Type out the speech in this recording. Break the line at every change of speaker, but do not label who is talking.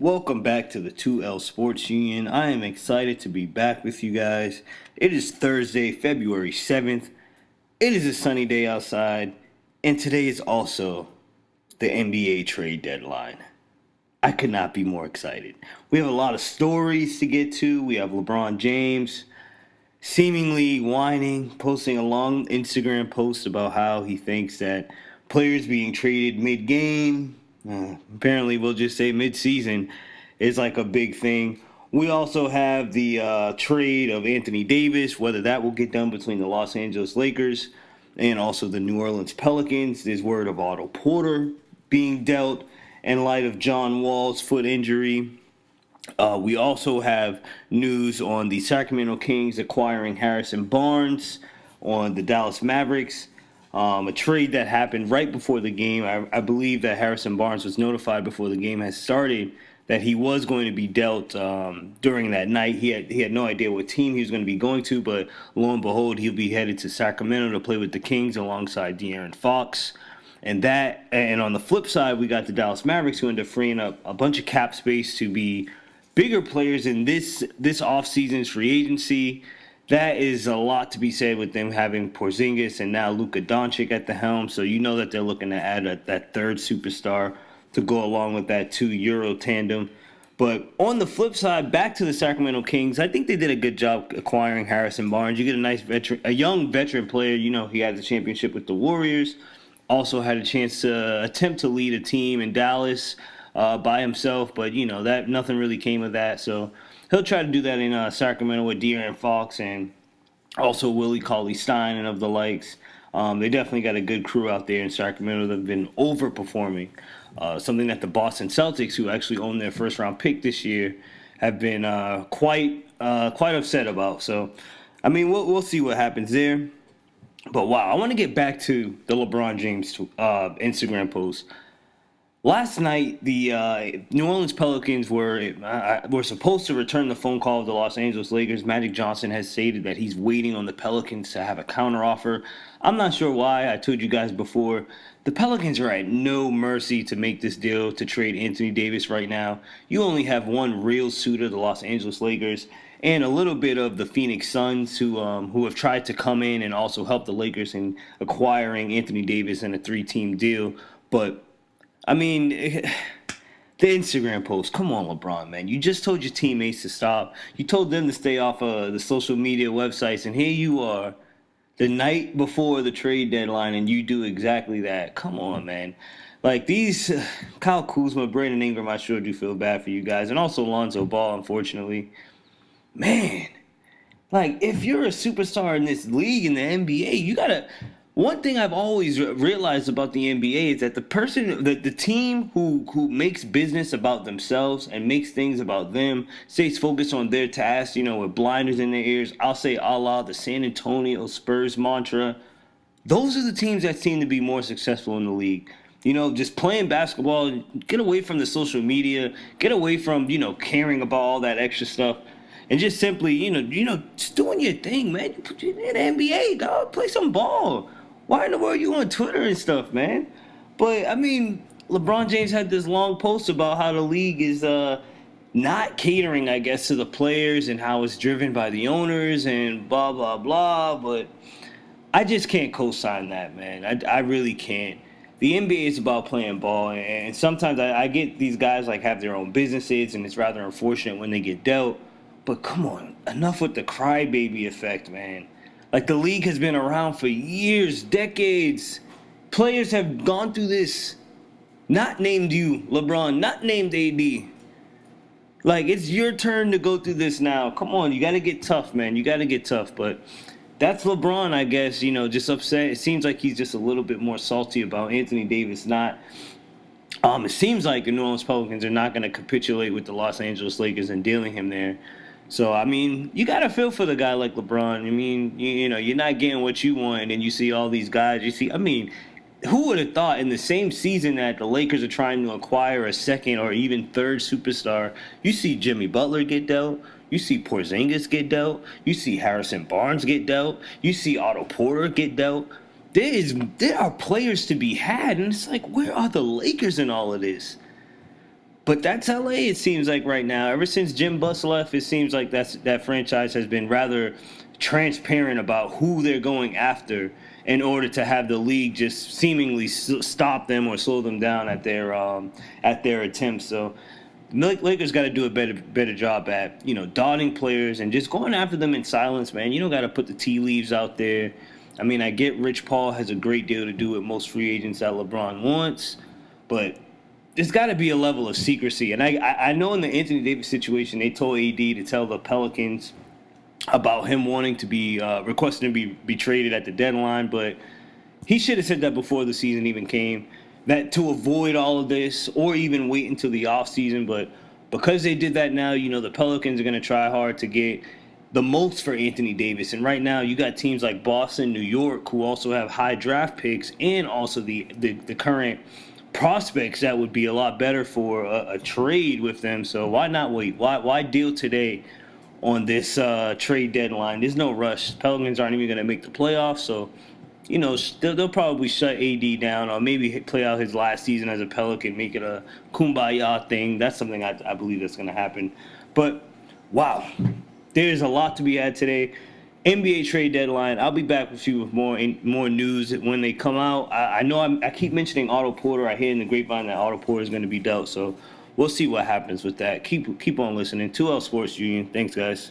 Welcome back to the 2L Sports Union. I am excited to be back with you guys. It is Thursday, February 7th. It is a sunny day outside, and today is also the NBA trade deadline. I could not be more excited. We have a lot of stories to get to. We have LeBron James seemingly whining, posting a long Instagram post about how he thinks that players being traded mid-game, apparently we'll just say mid-season, is like a big thing. We also have the trade of Anthony Davis, whether that will get done between the Los Angeles Lakers and also the New Orleans Pelicans. There's word of Otto Porter being dealt in light of John Wall's foot injury. We also have news on the Sacramento Kings acquiring Harrison Barnes, on the Dallas Mavericks, a trade that happened right before the game. I believe that Harrison Barnes was notified before the game had started that he was going to be dealt during that night. He had no idea what team he was going to be going to, but lo and behold, he'll be headed to Sacramento to play with the Kings alongside De'Aaron Fox. And on the flip side, we got the Dallas Mavericks, who end up freeing up a bunch of cap space to be bigger players in this offseason's free agency. That is a lot to be said with them having Porzingis and now Luka Doncic at the helm. So you know that they're looking to add that third superstar to go along with that 2 Euro tandem. But on the flip side, back to the Sacramento Kings, I think they did a good job acquiring Harrison Barnes. You get a young veteran player. You know, he had the championship with the Warriors. Also had a chance to attempt to lead a team in Dallas by himself, but you know that nothing really came of that. So he'll try to do that in Sacramento with De'Aaron Fox and also Willie Cauley-Stein and of the likes. They definitely got a good crew out there in Sacramento that have been overperforming. Something that the Boston Celtics, who actually own their first round pick this year, have been quite upset about. So, I mean, we'll see what happens there. But wow, I want to get back to the LeBron James Instagram post. Last night, the New Orleans Pelicans were supposed to return the phone call of the Los Angeles Lakers. Magic Johnson has stated that he's waiting on the Pelicans to have a counteroffer. I'm not sure why. I told you guys before, the Pelicans are at no mercy to make this deal to trade Anthony Davis right now. You only have one real suitor, the Los Angeles Lakers, and a little bit of the Phoenix Suns, who have tried to come in and also help the Lakers in acquiring Anthony Davis in a 3-team deal. But I mean, the Instagram post, come on, LeBron, man. You just told your teammates to stop. You told them to stay off of the social media websites, and here you are the night before the trade deadline, and you do exactly that. Come on, man. Like these, Kyle Kuzma, Brandon Ingram, I sure do feel bad for you guys, and also Lonzo Ball, unfortunately. Man, like if you're a superstar in this league, in the NBA, you gotta. One thing I've always realized about the NBA is that the team who makes business about themselves and makes things about them, stays focused on their task, you know, with blinders in their ears. I'll say a la the San Antonio Spurs mantra. Those are the teams that seem to be more successful in the league. You know, just playing basketball, get away from the social media, get away from, you know, caring about all that extra stuff. And just simply, you know, just doing your thing, man. In the NBA, dog, play some ball. Why in the world are you on Twitter and stuff, man? But, I mean, LeBron James had this long post about how the league is not catering, I guess, to the players and how it's driven by the owners and blah, blah, blah. But I just can't co-sign that, man. I really can't. The NBA is about playing ball, and sometimes I get these guys, like, have their own businesses, and it's rather unfortunate when they get dealt. But come on, enough with the crybaby effect, man. Like, the league has been around for years, decades. Players have gone through this. Not named you, LeBron. Not named AD. Like, it's your turn to go through this now. Come on, you got to get tough, man. You got to get tough. But that's LeBron, I guess, you know, just upset. It seems like he's just a little bit more salty about Anthony Davis not. It seems like the New Orleans Pelicans are not going to capitulate with the Los Angeles Lakers and dealing him there. So, I mean, you got to feel for the guy like LeBron. I mean, you know, you're not getting what you want, and you see all these guys. You see, I mean, who would have thought in the same season that the Lakers are trying to acquire a second or even third superstar, you see Jimmy Butler get dealt, you see Porzingis get dealt, you see Harrison Barnes get dealt, you see Otto Porter get dealt. There are players to be had, and it's like, where are the Lakers in all of this? But that's LA, it seems like right now. Ever since Jim Buss left, it seems like that franchise has been rather transparent about who they're going after in order to have the league just seemingly stop them or slow them down at their attempts. So Lakers got to do a better job at dotting players and just going after them in silence, man. You don't got to put the tea leaves out there. I mean, I get Rich Paul has a great deal to do with most free agents that LeBron wants, but there's got to be a level of secrecy. And I know in the Anthony Davis situation, they told AD to tell the Pelicans about him wanting to be requesting to be traded at the deadline, but he should have said that before the season even came, that to avoid all of this or even wait until the offseason. But because they did that now, the Pelicans are going to try hard to get the most for Anthony Davis. And right now you got teams like Boston, New York, who also have high draft picks and also the current prospects that would be a lot better for a trade with them. So why not wait? Why deal today on this trade deadline? There's no rush. Pelicans aren't even going to make the playoffs, so they'll probably shut AD down or maybe play out his last season as a Pelican, make it a kumbaya thing. That's something I believe that's going to happen. But wow, there's a lot to be had today. NBA trade deadline. I'll be back with you with more news when they come out. I know I keep mentioning Otto Porter. I hear in the grapevine that Otto Porter is going to be dealt. So we'll see what happens with that. Keep on listening. 2L Sports Union. Thanks, guys.